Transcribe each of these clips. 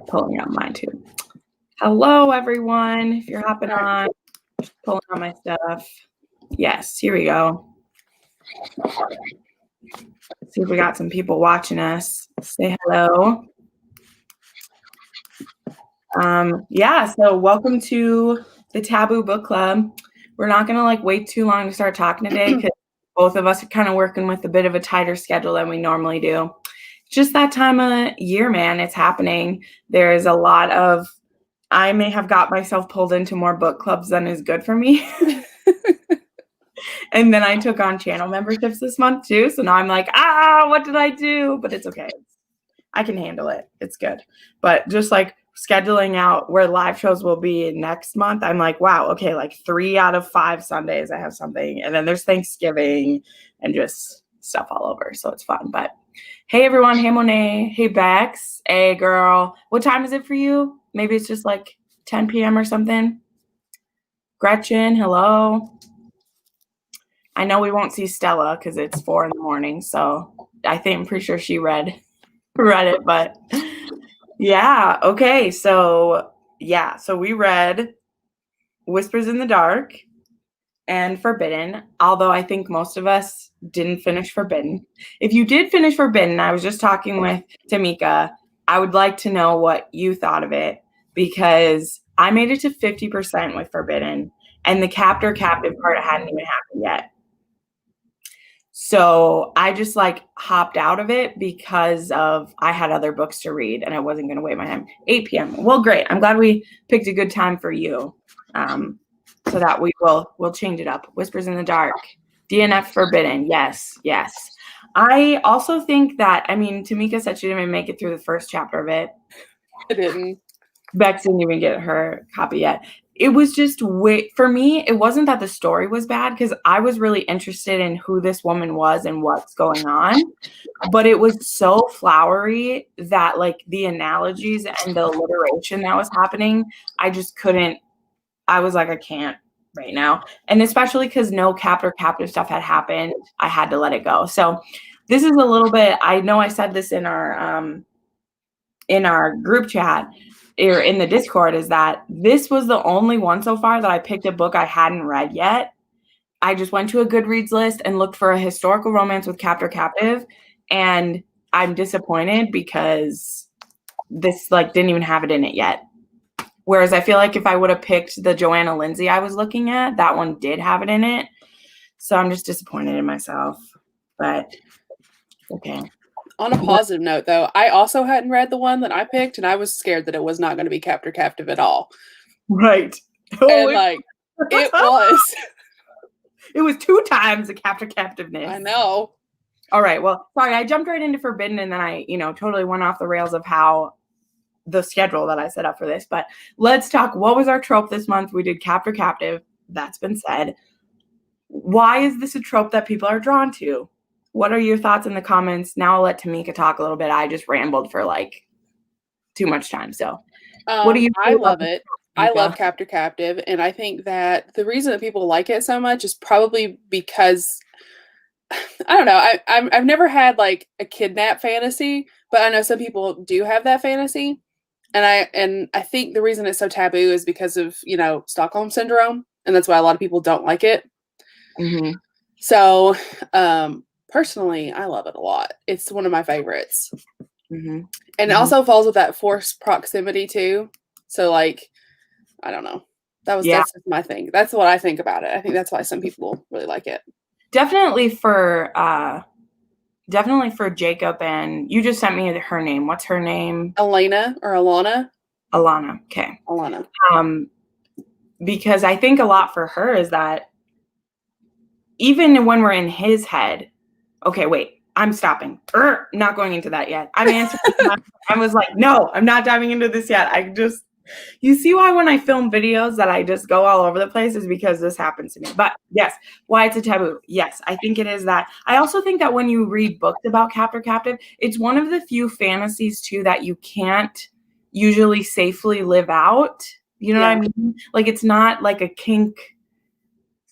Pulling out mine too. Hello, everyone. If you're hopping on, just pulling out my stuff. Yes, here we go. See if we got some people watching us. Say hello. Yeah, so welcome to the Taboo Book Club. We're not going to wait too long to start talking today because both of us are kind of working with a bit of a tighter schedule than we normally do. Just that time of year, man, it's happening. There's a lot of, I may have got myself pulled into more book clubs than is good for me. And then I took on channel memberships this month too. So now I'm like, what did I do? But it's okay. I can handle it. It's good. But just scheduling out where live shows will be next month, I'm like, wow, okay, 3 out of 5 Sundays I have something. And then there's Thanksgiving and just stuff all over. So it's fun. But hey, everyone. Hey, Monet. Hey, Bex. Hey, girl. What time is it for you? Maybe it's just 10 p.m. or something. Gretchen, hello. I know we won't see Stella because it's 4 a.m. So I'm pretty sure she read it, but yeah. Okay. So we read Whispers in the Dark and Forbidden, although I think most of us didn't finish Forbidden. If you did finish Forbidden, I was just talking with Tamika, I would like to know what you thought of it because I made it to 50% with Forbidden and the Captor-captive part hadn't even happened yet. So I just hopped out of it because I had other books to read and I wasn't going to wait my time. 8 p.m. Well, great. I'm glad we picked a good time for you. So that we'll change it up. Whispers in the Dark, DNF Forbidden. Yes. I also think that, Tamika said she didn't even make it through the first chapter of it. I didn't. Bex didn't even get her copy yet. It was just for me, it wasn't that the story was bad because I was really interested in who this woman was and what's going on. But it was so flowery that the analogies and the alliteration that was happening, I just couldn't. I was like, I can't right now. And especially because no Captor-captive stuff had happened, I had to let it go. So this is a little bit, I know I said this in our group chat or in the Discord, is that this was the only one so far that I picked a book I hadn't read yet. I just went to a Goodreads list and looked for a historical romance with Captor-captive, and I'm disappointed because this didn't even have it in it yet. Whereas I feel like if I would have picked the Joanna Lindsay I was looking at, that one did have it in it. So I'm just disappointed in myself. But okay. On a positive note, though, I also hadn't read the one that I picked, and I was scared that it was not going to be Captor-captive at all. Right. And it was. It was 2 times the Captor-captiveness. I know. All right. Well, sorry, I jumped right into Forbidden, and then I, totally went off the rails of how the schedule that I set up for this. But let's talk. What was our trope this month? We did Captor-captive. That's been said. Why is this a trope that people are drawn to? What are your thoughts in the comments? Now I'll let Tamika talk a little bit. I just rambled for too much time. So what do you I love it. I love Captor-captive, and I think that the reason that people like it so much is probably because I don't know. I've never had a kidnap fantasy, but I know some people do have that fantasy. And I think the reason it's so taboo is because of, Stockholm syndrome, and that's why a lot of people don't like it. Mm-hmm. So, personally, I love it a lot. It's one of my favorites. Mm-hmm. And it also falls with that forced proximity too. So I don't know. That's just my thing. That's what I think about it. I think that's why some people really like it. Definitely for Jacob, and you just sent me her name. What's her name? Elena or Alana? Alana. Okay. Alana. Because I think a lot for her is that even when we're in his head, okay, wait, I'm stopping. Not going into that yet. I'm answering. I was like, no, I'm not diving into this yet. You see why when I film videos that I just go all over the place is because this happens to me. But yes, why it's a taboo. Yes, I think it is that. I also think that when you read books about Captor-captive, it's one of the few fantasies too that you can't usually safely live out. You know what I mean? It's not like a kink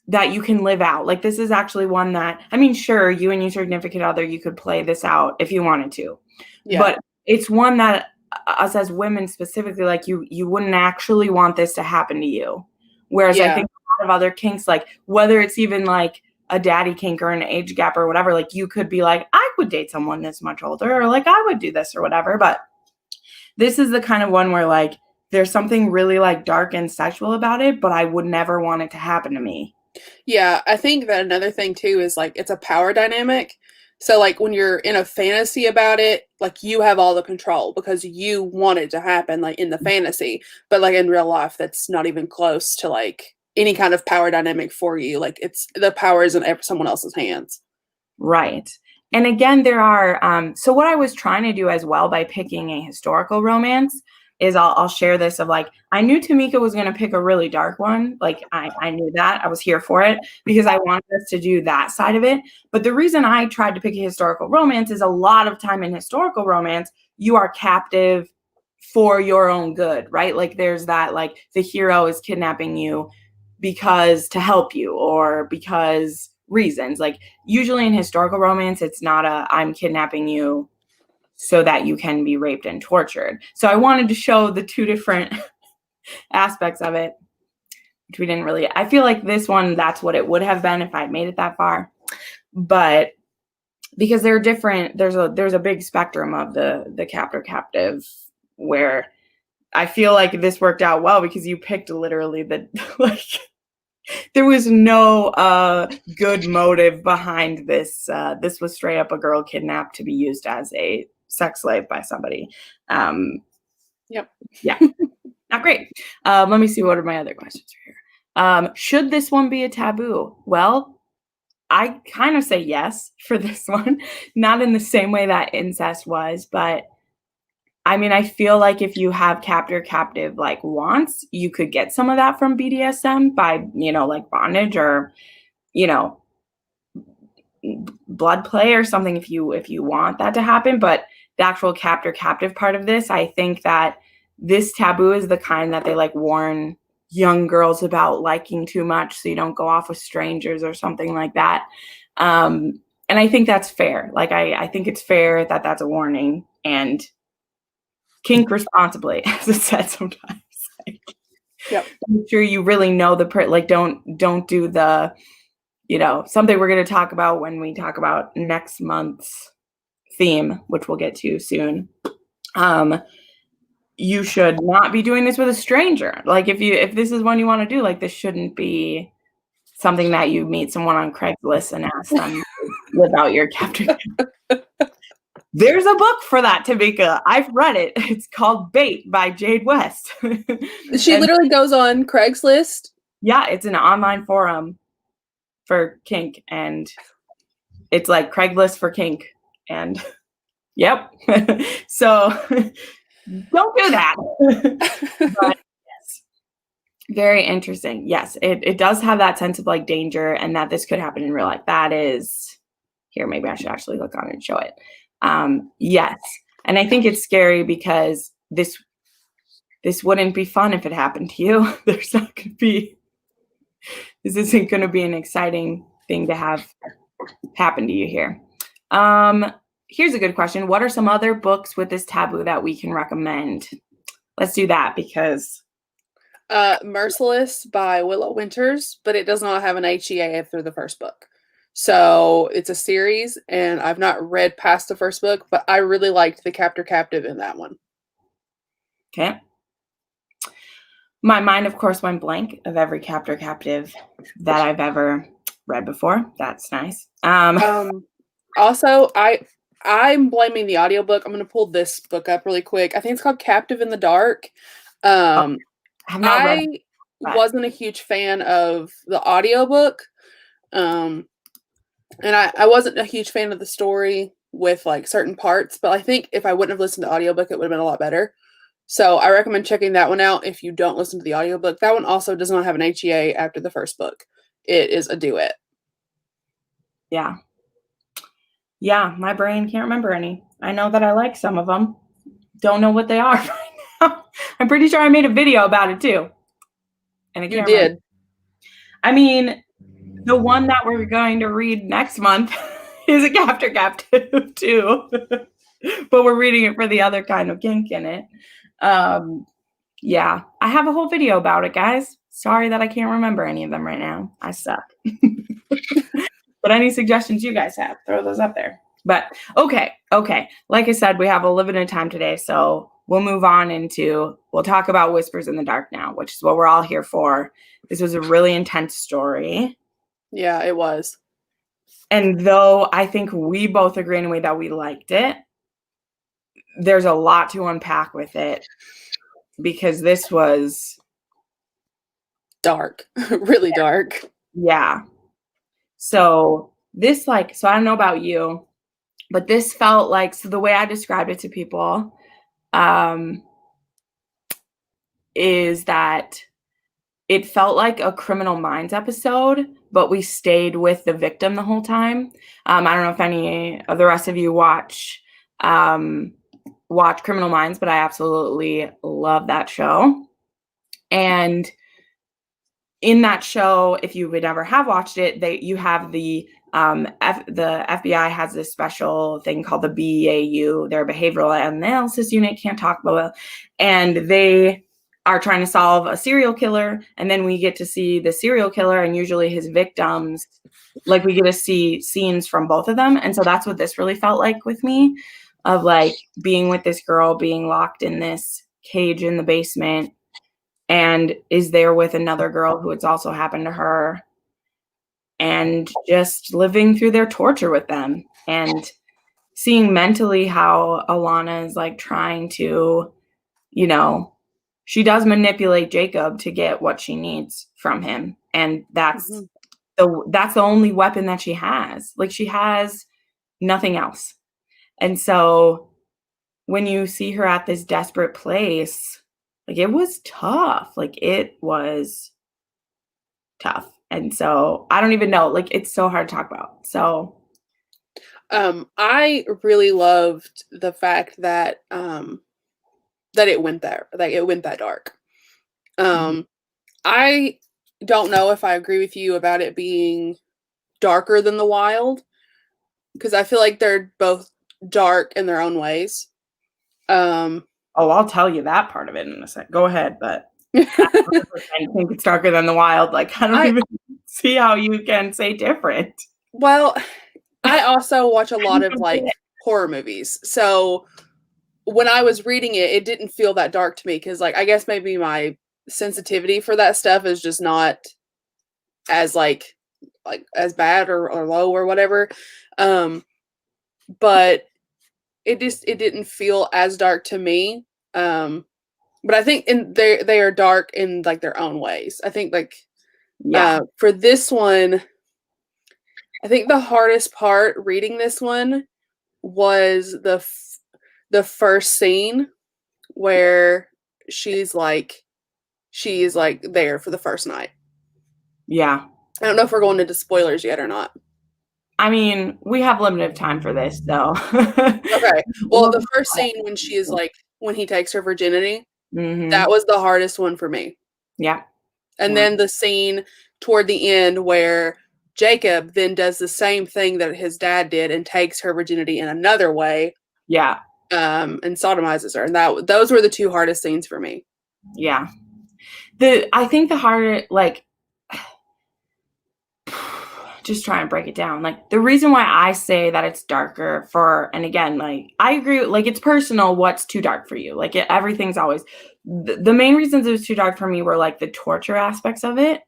that you can live out. Like, this is actually one that, I mean, sure, you and your significant other, you could play this out if you wanted to. Yeah. But it's one that us as women specifically, like, you wouldn't actually want this to happen to you. Whereas I think a lot of other kinks, like, whether it's even like a daddy kink or an age gap or whatever, like, you could be like, I would date someone this much older, or like, I would do this or whatever. But this is the kind of one where, like, there's something really like dark and sexual about it, but I would never want it to happen to me. Yeah, I think that another thing too is like it's a power dynamic. So like when you're in a fantasy about it, like you have all the control because you want it to happen like in the fantasy, but like in real life that's not even close to like any kind of power dynamic for you. Like it's the power is in someone else's hands. Right. And again, there are so what I was trying to do as well by picking a historical romance is I'll share this of like, I knew Tamika was going to pick a really dark one. Like I knew that. I was here for it because I wanted us to do that side of it. But the reason I tried to pick a historical romance is a lot of time in historical romance, you are captive for your own good, right? Like there's that, like the hero is kidnapping you because to help you or because reasons. Like usually in historical romance, it's not a I'm kidnapping you so that you can be raped and tortured. So I wanted to show the two different aspects of it, which we didn't really. I feel like this one, that's what it would have been if I'd made it that far. But because they're different, there's a big spectrum of the captor-captive where I feel like this worked out well because you picked literally the like there was no good motive behind this. This was straight up a girl kidnapped to be used as a sex slave by somebody. Yep. Yeah. Not great. Let me see. What are my other questions here? Should this one be a taboo? Well, I kind of say yes for this one. Not in the same way that incest was, but I mean, I feel like if you have captor-captive like wants, you could get some of that from BDSM by, like bondage or, blood play or something if you want that to happen. But the actual captor-captive part of this, I think that this taboo is the kind that they like warn young girls about liking too much so you don't go off with strangers or something like that. And I think that's fair. Like, I think it's fair that that's a warning and kink responsibly, as it said sometimes. Like, yep. Make sure you really know like don't do the, something we're going to talk about when we talk about next month's theme, which we'll get to soon. You should not be doing this with a stranger. Like if this is one you want to do, like this shouldn't be something that you meet someone on Craigslist and ask them without your captor. There's a book for that, Tamika. I've read it. It's called Bait by Jade West. She literally goes on Craigslist. Yeah, it's an online forum for kink, and it's like Craigslist for kink. And yep. So don't do that. But yes, very interesting. Yes, it does have that sense of like danger and that this could happen in real life. That is here. Maybe I should actually look on it and show it. Yes. And I think it's scary because this wouldn't be fun if it happened to you. This isn't going to be an exciting thing to have happen to you here. Here's a good question. What are some other books with this taboo that we can recommend? Let's do that because Merciless by Willow Winters, but it does not have an HEA after the first book. So it's a series, and I've not read past the first book, but I really liked the Captor-captive in that one. Okay. My mind, of course, went blank of every Captor-captive that I've ever read before. That's nice. Also, I'm blaming the audiobook. I'm going to pull this book up really quick. I think it's called Captive in the Dark. I wasn't a huge fan of the audiobook. And I wasn't a huge fan of the story with like certain parts, but I think if I wouldn't have listened to the audiobook, it would have been a lot better. So I recommend checking that one out if you don't listen to the audiobook. That one also does not have an HEA after the first book. It is a duet. Yeah. Yeah, my brain can't remember any. I know that I like some of them. Don't know what they are right now. I'm pretty sure I made a video about it too. And I can't remember. Did. I mean, The one that we're going to read next month is a Captor-captive too. But we're reading it for the other kind of kink in it. Yeah, I have a whole video about it, guys. Sorry that I can't remember any of them right now. I suck. But any suggestions you guys have, throw those up there. But okay. Like I said, we have a limited time today, so we'll move on we'll talk about Whispers in the Dark now, which is what we're all here for. This was a really intense story. Yeah, it was. And though I think we both agree in a way that we liked it, there's a lot to unpack with it because this was dark, really dark. Yeah. So this so I don't know about you, but this felt like, so the way I described it to people is that it felt like a Criminal Minds episode, but we stayed with the victim the whole time. I don't know if any of the rest of you watch Criminal Minds, but I absolutely love that show. And in that show, if you would ever have watched it, you have the FBI has this special thing called the BAU, their behavioral analysis unit, can't talk about it, and they are trying to solve a serial killer, and then we get to see the serial killer and usually his victims, like we get to see scenes from both of them. And so that's what this really felt like with me, of like being with this girl, being locked in this cage in the basement, and is there with another girl who it's also happened to her, and just living through their torture with them and seeing mentally how Alana is like trying to, she does manipulate Jacob to get what she needs from him. And that's the only weapon that she has. Like, she has nothing else. And so when you see her at this desperate place, like, it was tough. Like, it was tough. And so I don't even know, like, it's so hard to talk about. So I really loved the fact that that it went there, like it went that dark. I don't know if I agree with you about it being darker than The Wild, because I feel like they're both dark in their own ways. I'll tell you that part of it in a sec. Go ahead, but I think it's darker than The Wild. Like, I don't even see how you can say different. Well, I also watch a lot of like horror movies, so when I was reading it, it didn't feel that dark to me because, like, I guess maybe my sensitivity for that stuff is just not as like as bad or low or whatever. But it didn't feel as dark to me. But I think they are dark in like their own ways. I think like for this one, I think the hardest part reading this one was the first scene where she's like there for the first night. Yeah. I don't know if we're going into spoilers yet or not. I mean, we have limited time for this, though. Okay. Well, the first scene when she is like, when he takes her virginity, that was the hardest one for me. Yeah. And then the scene toward the end where Jacob then does the same thing that his dad did and takes her virginity in another way. Yeah. And sodomizes her. And those were the two hardest scenes for me. Yeah. I think the harder, like, just try and break it down. Like, the reason why I say that it's darker and again, like, I agree, like, it's personal what's too dark for you. Like, everything's always, the main reasons it was too dark for me were, like, the torture aspects of it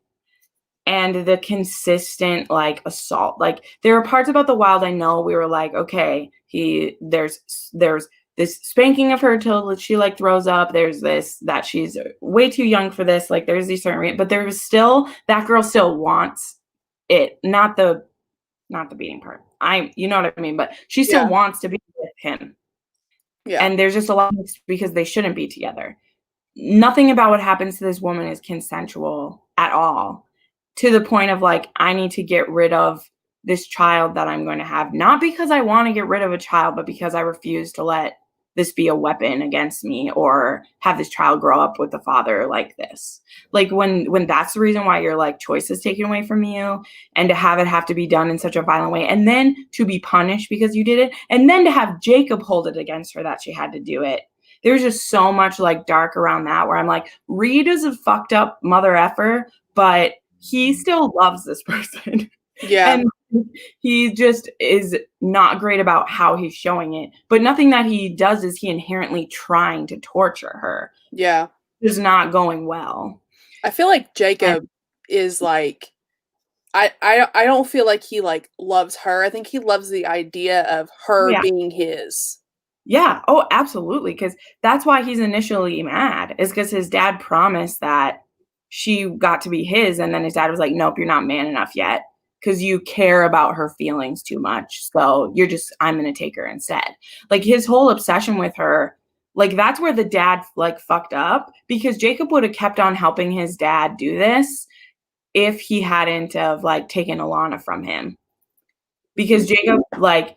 and the consistent, like, assault. Like, there were parts about The Wild I know we were like, okay, there's this spanking of her till she, like, throws up. There's this, that she's way too young for this. Like, there's these certain, but there was still, that girl still wants it, not the beating part. You know what I mean? But she still wants to be with him. Yeah. And there's just a lot because they shouldn't be together. Nothing about what happens to this woman is consensual at all, to the point of, like, I need to get rid of this child that I'm going to have, not because I want to get rid of a child, but because I refuse to let this be a weapon against me or have this child grow up with a father like this. Like when that's the reason why your like choice is taken away from you, and to have to be done in such a violent way, and then to be punished because you did it, and then to have Jacob hold it against her that she had to do it. There's just so much like dark around that where I'm like, Reed is a fucked up mother effer, but he still loves this person. Yeah. And he just is not great about how he's showing it. But nothing that he does is he inherently trying to torture her. Yeah. It's not going well. I feel like Jacob is like, I don't feel like he like loves her. I think he loves the idea of her being his. Yeah. Oh, absolutely. Because that's why he's initially mad, is because his dad promised that she got to be his. And then his dad was like, nope, you're not man enough yet because you care about her feelings too much. So I'm going to take her instead. Like his whole obsession with her, like that's where the dad like fucked up, because Jacob would have kept on helping his dad do this if he hadn't have like taken Alana from him. Because Jacob, like,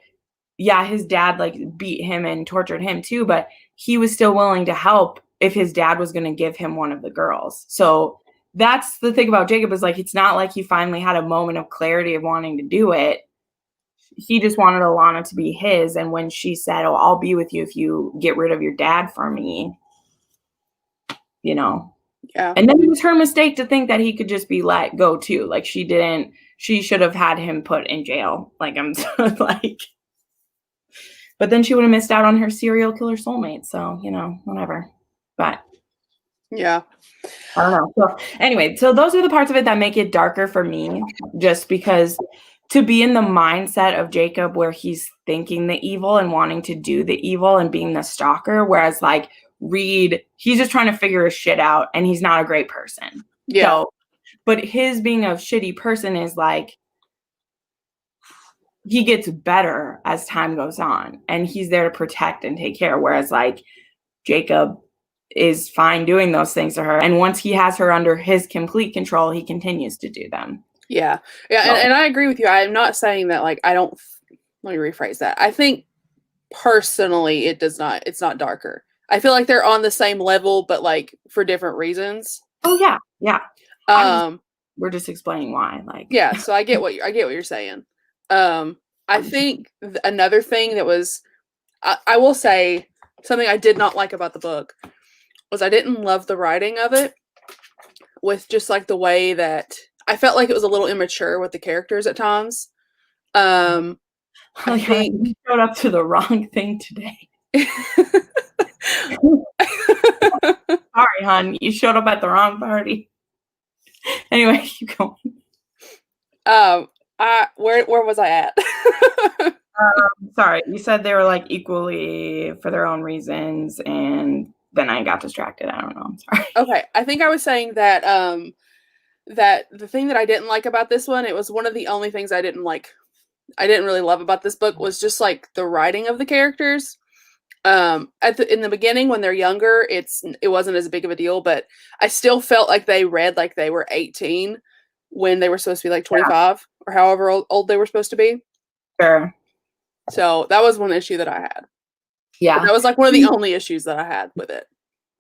yeah, his dad like beat him and tortured him too, but he was still willing to help if his dad was going to give him one of the girls. So that's the thing about Jacob, is like, it's not like he finally had a moment of clarity of wanting to do it. He just wanted Alana to be his. And when she said, oh, I'll be with you if you get rid of your dad for me, you know. Yeah. And then it was her mistake to think that he could just be let go too. Like she should have had him put in jail. Like I'm like, but then she would have missed out on her serial killer soulmate. So, you know, whatever. But yeah, I don't know. So anyway, so those are the parts of it that make it darker for me, just because to be in the mindset of Jacob where he's thinking the evil and wanting to do the evil and being the stalker, whereas like Reed, he's just trying to figure his shit out and he's not a great person. Yeah. So, but his being a shitty person is like, he gets better as time goes on and he's there to protect and take care. Whereas like Jacob is fine doing those things to her. And once he has her under his complete control, he continues to do them. Yeah. Yeah. So. And I agree with you. I'm not saying that like, let me rephrase that. I think personally it's not darker. I feel like they're on the same level, but like for different reasons. Oh yeah. Yeah. We're just explaining why. Like, yeah. So I get what you're saying. I think another thing that was, I will say something I did not like about the book was I didn't love the writing of it, with just like the way that I felt like it was a little immature with the characters at times. I think you showed up to the wrong thing today. Sorry, hon. You showed up at the wrong party. Anyway, keep going. Where was I at? Sorry, you said they were like equally for their own reasons, and then I got distracted. I don't know. I'm sorry. Okay, I think I was saying that that the thing that I didn't like about this one, it was one of the only things I didn't really love about this book, was just like the writing of the characters. In the beginning when they're younger, it wasn't as big of a deal, but I still felt like they read like they were 18 when they were supposed to be like 25 or however old they were supposed to be. Sure. So that was one issue that I had. Yeah. But that was like one of the only issues that I had with it.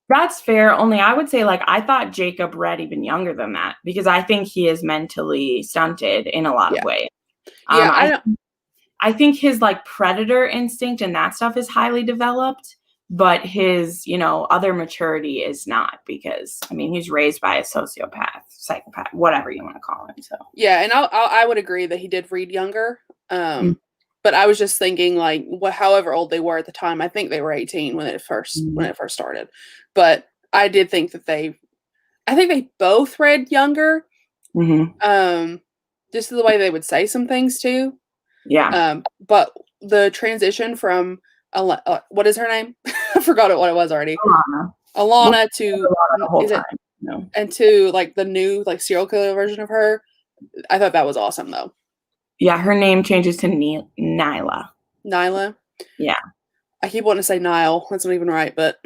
That's fair. Only I would say like I thought Jacob read even younger than that, because I think he is mentally stunted in a lot of ways. I think his like predator instinct and that stuff is highly developed, but his, other maturity is not, because I mean, he's raised by a sociopath, psychopath, whatever you want to call him. So yeah, and I would agree that he did read younger. But I was just thinking like, however old they were at the time, I think they were 18 when it first started. But I did think that I think they both read younger. Mm-hmm. Just the way they would say some things too. Yeah. But the transition from what is her name? I forgot what it was already. Alana to the whole time. No. And to like the new like serial killer version of her. I thought that was awesome though. Yeah, her name changes to Nyla. Nyla? Yeah. I keep wanting to say Nile. That's not even right, but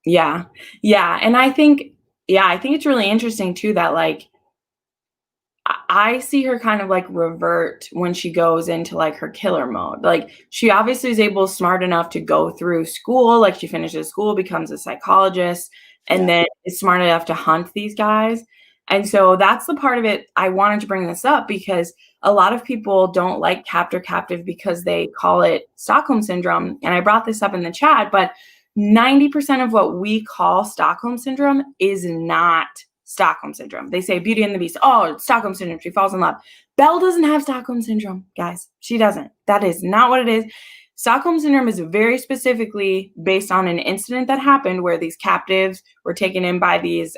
yeah. Yeah, and I think it's really interesting too that like I see her kind of like revert when she goes into like her killer mode. Like she obviously is smart enough to go through school. Like she finishes school, becomes a psychologist, and then is smart enough to hunt these guys. And so that's the part of it I wanted to bring this up, because a lot of people don't like Captor-captive because they call it Stockholm syndrome. And I brought this up in the chat, but 90% of what we call Stockholm syndrome is not Stockholm syndrome. They say Beauty and the Beast. Oh, it's Stockholm syndrome. She falls in love. Belle doesn't have Stockholm syndrome, guys. She doesn't. That is not what it is. Stockholm syndrome is very specifically based on an incident that happened where these captives were taken in by these,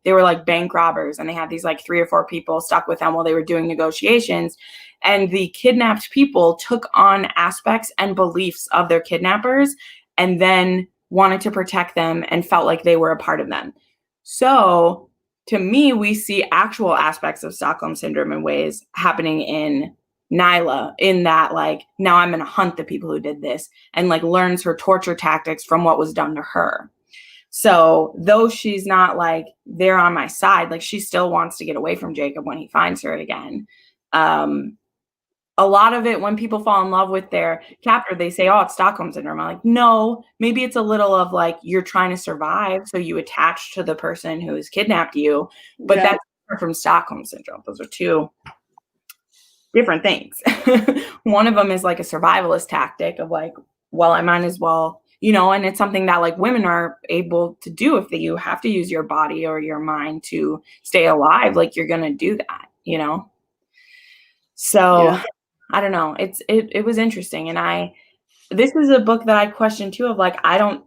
they were like bank robbers, and they had these like 3 or 4 people stuck with them while they were doing negotiations. And the kidnapped people took on aspects and beliefs of their kidnappers and then wanted to protect them and felt like they were a part of them. So to me, we see actual aspects of Stockholm syndrome in ways happening in Nyla, in that like, now I'm going to hunt the people who did this, and like learns her torture tactics from what was done to her. So though she's not like there on my side, like she still wants to get away from Jacob when he finds her again. A lot of it, when people fall in love with their captor, they say, oh, it's Stockholm syndrome. I'm like, no, maybe it's a little of like, you're trying to survive, so you attach to the person who has kidnapped you. But that's different from Stockholm syndrome. Those are 2 different things. One of them is like a survivalist tactic of like, well, I might as well, and it's something that like women are able to do. If you have to use your body or your mind to stay alive, like you're going to do that, So I don't know. It was interesting. And this is a book that I question too, of like, I don't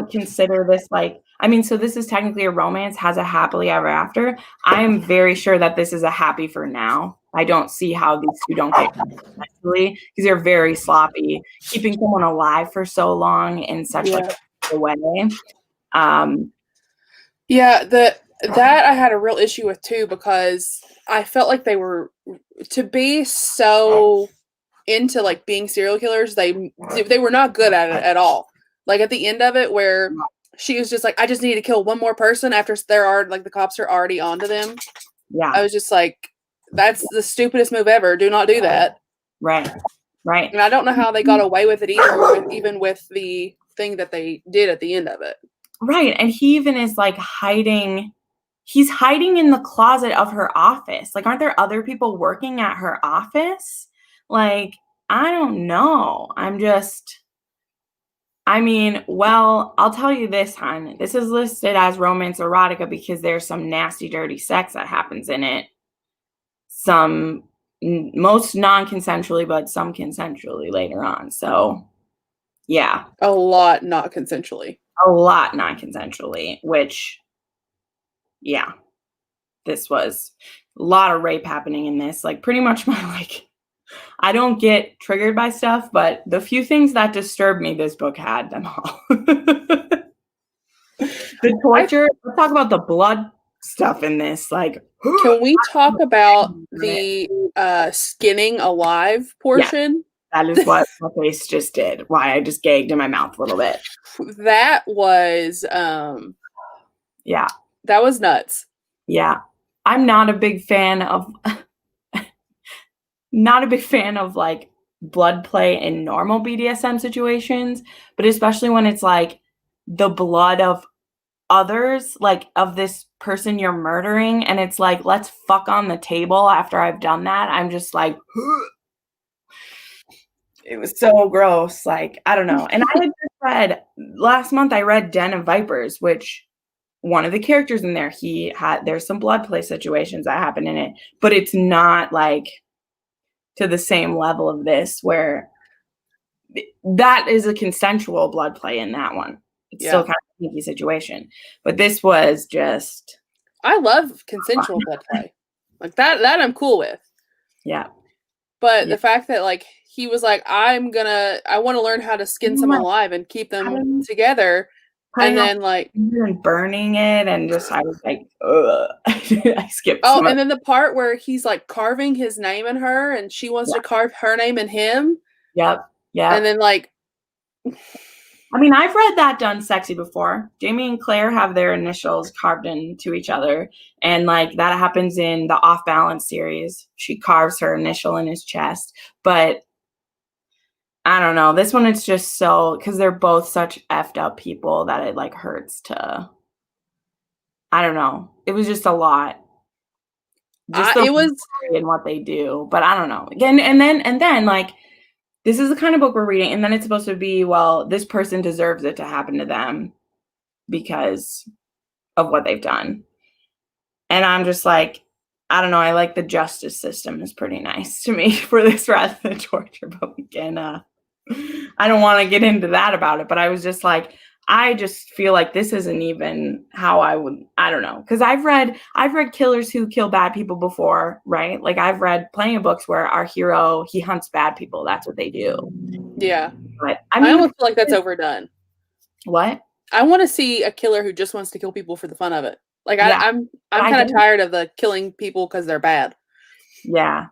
consider this like, so this is technically a romance, has a happily ever after. I am very sure that this is a happy for now. I don't see how these 2 don't get eventually, because they're very sloppy, keeping someone alive for so long in such like a way. That I had a real issue with too, because I felt like they were, to be so into like being serial killers, they were not good at it at all. Like at the end of it, where she was just like, I just need to kill one more person after the cops are already onto them. Yeah. I was just like, that's the stupidest move ever. Do not do that. Right. And I don't know how they got away with it either, even with the thing that they did at the end of it. Right. And he even is like hiding. He's hiding in the closet of her office. Like, aren't there other people working at her office? Like, I don't know. Well, I'll tell you this, hon. This is listed as romance erotica because there's some nasty, dirty sex that happens in it. Some, most non-consensually, but some consensually later on. So, yeah. A lot not consensually. A lot non-consensually, which, yeah. This was a lot of rape happening in this. Like, pretty much I don't get triggered by stuff, but the few things that disturb me, this book had them all. The torture. Let's talk about the blood stuff in this. Like, can we talk about the skinning alive portion? Yeah, that is what my face just did. Why I just gagged in my mouth a little bit. That was yeah. That was nuts. Yeah. I'm not a big fan of like blood play in normal BDSM situations, but especially when it's like the blood of others, like of this person you're murdering, and it's like, let's fuck on the table after I've done that. I'm just like, it was so gross. Like, I don't know. And I had just read last month, I read Den of Vipers, which one of the characters in there, there's some blood play situations that happen in it, but it's not like to the same level of this, where that is a consensual blood play in that one. It's still kind of a sneaky situation, but this was just. I love consensual blood play, like that I'm cool with. Yeah. But the fact that like he was like, I want to learn how to skin someone alive and keep them together. And then like burning it, and just I was like, ugh. I skipped. Oh, and then the part where he's like carving his name in her, and she wants to carve her name in him. Yep. Yeah. And then like, I mean, I've read that done sexy before. Jamie and Claire have their initials carved into each other. And like that happens in the Off Balance series. She carves her initial in his chest. But I don't know. This one, it's just so, because they're both such effed up people that it like hurts to, I don't know. It was just a lot. Just the It was and what they do. But I don't know. Again, and then like, this is the kind of book we're reading. And then it's supposed to be, well, this person deserves it to happen to them because of what they've done. And I'm just like, I don't know. I like the justice system is pretty nice to me for this rather than torture. But we can, I don't want to get into that about it. But I was just like, I just feel like this isn't even how I would, I don't know. Because I've read killers who kill bad people before, right? Like I've read plenty of books where our hero, he hunts bad people. That's what they do. Yeah. But I mean, I almost feel like that's overdone. What? I want to see a killer who just wants to kill people for the fun of it. Like Yeah. I'm kind of tired of the killing people because they're bad. Yeah.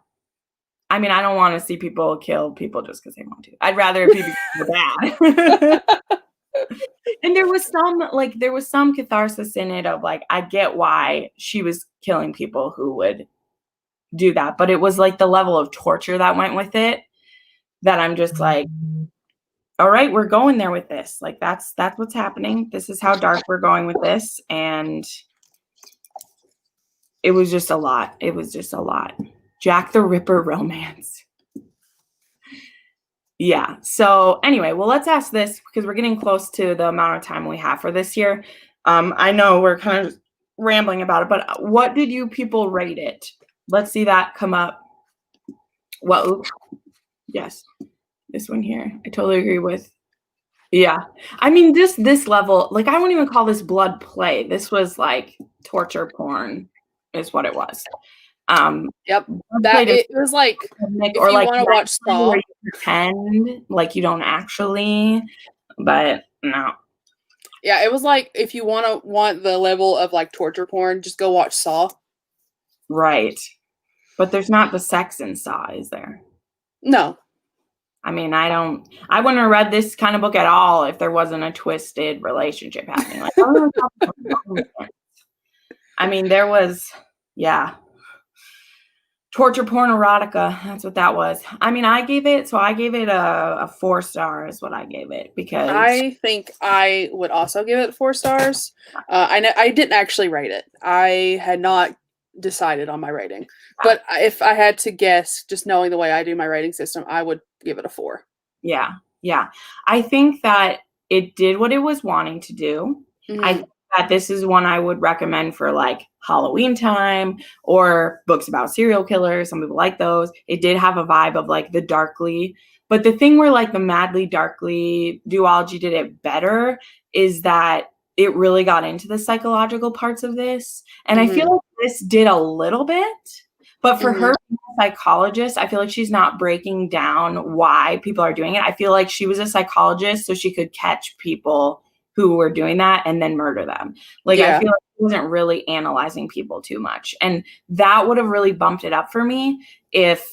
I mean, I don't want to see people kill people just because they want to. I'd rather people kill bad. And there was some catharsis in it of like, I get why she was killing people who would do that, but it was like the level of torture that went with it that I'm just like, all right, we're going there with this. Like that's what's happening. This is how dark we're going with this. And it was just a lot. It was just a lot. Jack the Ripper romance. Yeah. So anyway, well, let's ask this because we're getting close to the amount of time we have for this year. I know we're kind of rambling about it, but what did you people rate it? Let's see that come up. Well, yes, this one here. I totally agree with. Yeah. I mean, this level, like I wouldn't even call this blood play. This was like torture porn is what it was. Yep. That it was like if or you like want to watch Saw, you pretend like you don't actually, but no. Yeah, it was like if you want the level of like torture porn, just go watch Saw. Right. But there's not the sex in Saw, is there? No. I mean, I wouldn't have read this kind of book at all if there wasn't a twisted relationship happening. Like, I mean, there was, yeah. Torture porn erotica. That's what that was. I mean, I gave it a 4 star is what I gave it because I think I would also give it 4 stars. I know I didn't actually rate it. I had not decided on my rating. But if I had to guess, just knowing the way I do my rating system, I would give it a 4. Yeah. Yeah. I think that it did what it was wanting to do. Mm-hmm. I think that this is one I would recommend for like Halloween time or books about serial killers. Some people like those. It did have a vibe of like the darkly, but the thing where like the madly darkly duology did it better is that it really got into the psychological parts of this. And I feel like this did a little bit, but for her psychologist, I feel like she's not breaking down why people are doing it. I feel like she was a psychologist so she could catch people who were doing that and then murder them. Like, I feel like she wasn't really analyzing people too much. And that would have really bumped it up for me if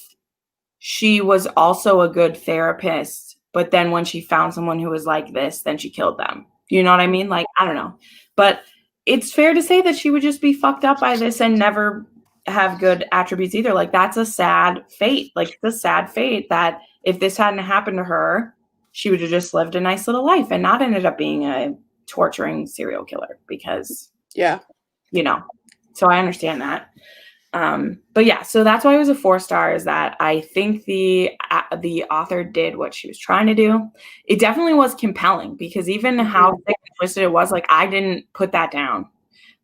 she was also a good therapist, but then when she found someone who was like this, then she killed them. You know what I mean? Like, I don't know. But it's fair to say that she would just be fucked up by this and never have good attributes either. Like, that's a sad fate. Like, it's a sad fate that if this hadn't happened to her, she would have just lived a nice little life and not ended up being a torturing serial killer because, you know, so I understand that. But yeah, so that's why it was a 4 star is that I think the author did what she was trying to do. It definitely was compelling because even how thick and twisted it was, like I didn't put that down.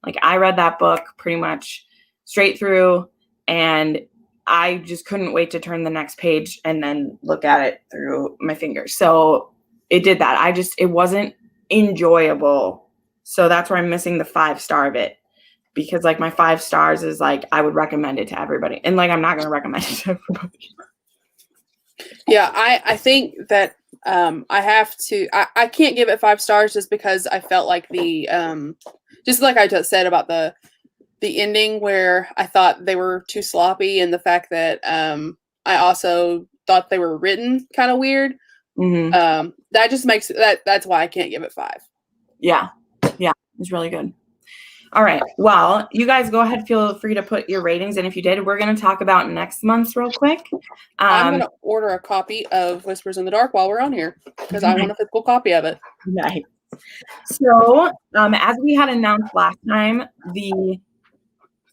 Like I read that book pretty much straight through and I just couldn't wait to turn the next page and then look at it through my fingers. So it did that. It wasn't enjoyable. So that's where I'm missing the 5 star of it. Because like my 5 stars is like I would recommend it to everybody, and like I'm not going to recommend it to everybody. Yeah, I think that I have to. I can't give it 5 stars just because I felt like the just like I just said about the ending where I thought they were too sloppy, and the fact that I also thought they were written kind of weird. That just makes that's why I can't give it 5. Yeah, it's really good. All right, well, you guys go ahead, feel free to put your ratings, and if you did, we're going to talk about next month's real quick. I'm going to order a copy of Whispers in the Dark while we're on here because I want a physical copy of it. Nice. So, as we had announced last time,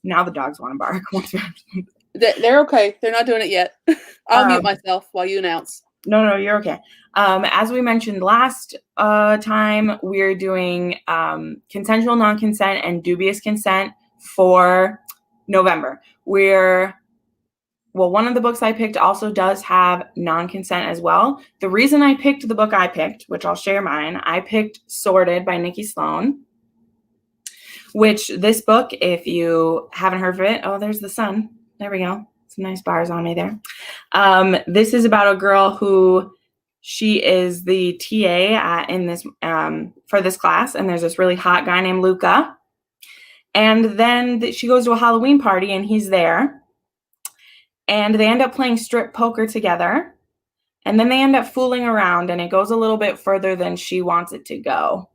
now the dogs want to bark. They're okay. They're not doing it yet. I'll mute myself while you announce. No, you're okay. As we mentioned last time, we're doing consensual non-consent and dubious consent for November. One of the books I picked also does have non-consent as well. The reason I picked the book I picked, which I'll share mine, I picked Sorted by Nikki Sloan, which this book, if you haven't heard of it, oh, there's the sun. There we go. Some nice bars on me there. This is about a girl who she is the TA in this for this class, and there's this really hot guy named Luca. And then she goes to a Halloween party, and he's there. And they end up playing strip poker together. And then they end up fooling around, and it goes a little bit further than she wants it to go.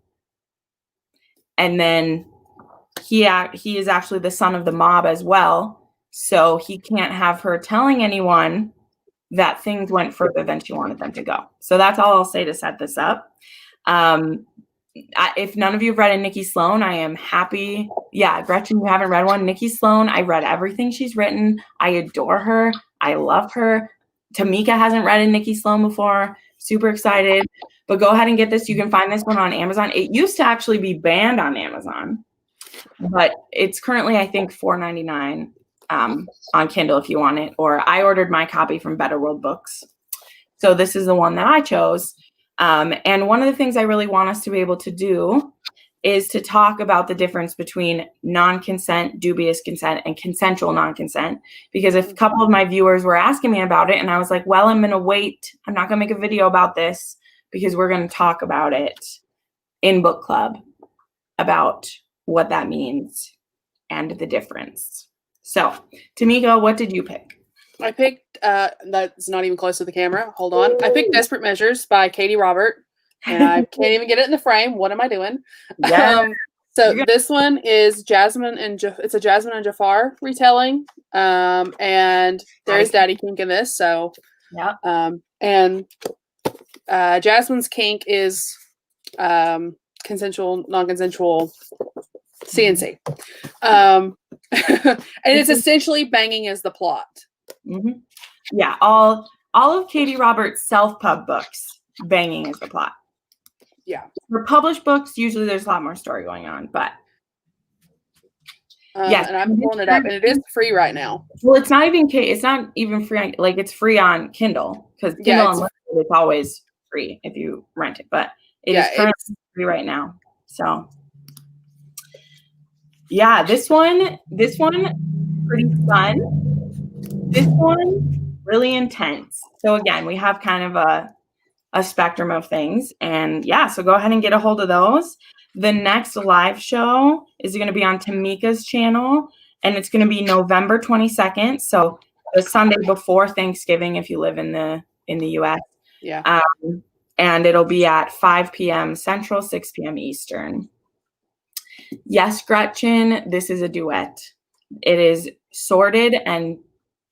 And then he is actually the son of the mob as well. So he can't have her telling anyone that things went further than she wanted them to go. So that's all I'll say to set this up. If none of you have read a Nikki Sloan, I am happy. Yeah, Gretchen, you haven't read one. Nikki Sloan, I read everything she's written. I adore her. I love her. Tamika hasn't read a Nikki Sloan before. Super excited. But go ahead and get this. You can find this one on Amazon. It used to actually be banned on Amazon, but it's currently, I think, $4.99 on Kindle if you want it. Or I ordered my copy from Better World Books. So this is the one that I chose. And one of the things I really want us to be able to do is to talk about the difference between non-consent, dubious consent, and consensual non-consent. Because a couple of my viewers were asking me about it, and I was like, well, I'm going to wait. I'm not going to make a video about this because we're going to talk about it in book club about what that means and the difference. So, Tamika, what did you pick? I picked, that's not even close to the camera. Hold on. I picked Desperate Measures by Katie Robert, and I can't even get it in the frame. What am I doing? Yeah. So this one is Jasmine and it's a Jasmine and Jafar retelling. And there's Daddy Kink in this. So, yeah. And Jasmine's kink is consensual, non-consensual CNC. And it's essentially banging is the plot. Mm-hmm. Yeah, all of Katie Roberts' self-pub books, banging is the plot. Yeah. For published books, usually there's a lot more story going on, but yes. And I'm pulling it up, and it is free right now. Well, it's not even free on, like, it's free on Kindle, because Kindle Unlimited, it's always free if you rent it, but it is currently free right now. So yeah, this one pretty fun. This one, really intense. So again, we have kind of a spectrum of things. And yeah, so go ahead and get a hold of those. The next live show is going to be on Tamika's channel, and it's going to be November 22nd. So the Sunday before Thanksgiving, if you live in the US. Yeah. And it'll be at 5 p.m. Central, 6 p.m. Eastern. Yes, Gretchen, this is a duet. It is Sorted and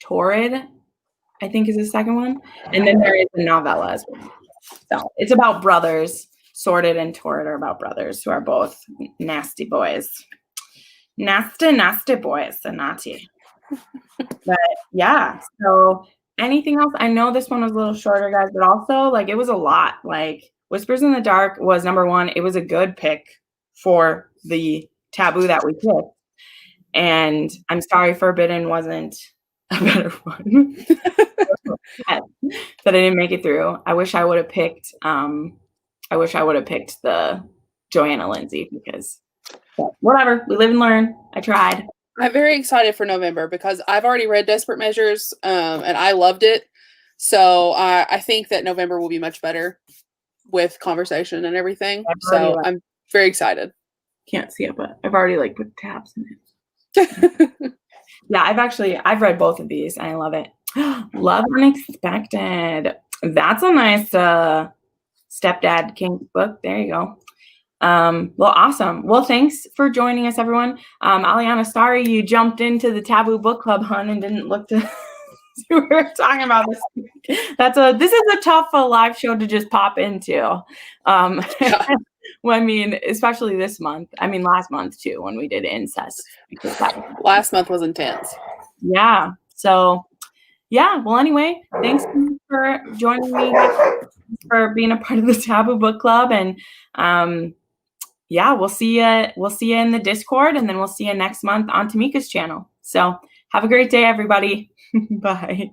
Torrid, I think is the second one. And then there is a novella as well. So it's about brothers. Sorted and Torrid are about brothers who are both nasty boys. Nasty boys, so naughty. But yeah, so anything else? I know this one was a little shorter, guys, but also, like, it was a lot. Like, Whispers in the Dark was number one. It was a good pick for the taboo that we picked. And I'm sorry Forbidden wasn't a better one. That I didn't make it through. I wish I would have picked the Joanna Lindsay, because whatever, we live and learn. I tried. I'm very excited for November because I've already read Desperate Measures, and I loved it. So I think that November will be much better with conversation and everything. So I'm very excited. Can't see it, but I've already put tabs in it. Yeah, I've read both of these and I love it. Love Unexpected. That's a nice stepdad kink book. There you go. Well, awesome. Well, thanks for joining us, everyone. Aliana, sorry you jumped into the Taboo book club, hun, and didn't look to see what we were talking about this. This is a tough live show to just pop into. Well, I mean, especially this month. I mean, last month too, when we did incest. Because last month was intense. Yeah. So, yeah. Well, anyway, thanks for joining me, for being a part of the Taboo book club, and yeah, we'll see you. We'll see you in the Discord, and then we'll see you next month on Tamika's channel. So, have a great day, everybody. Bye.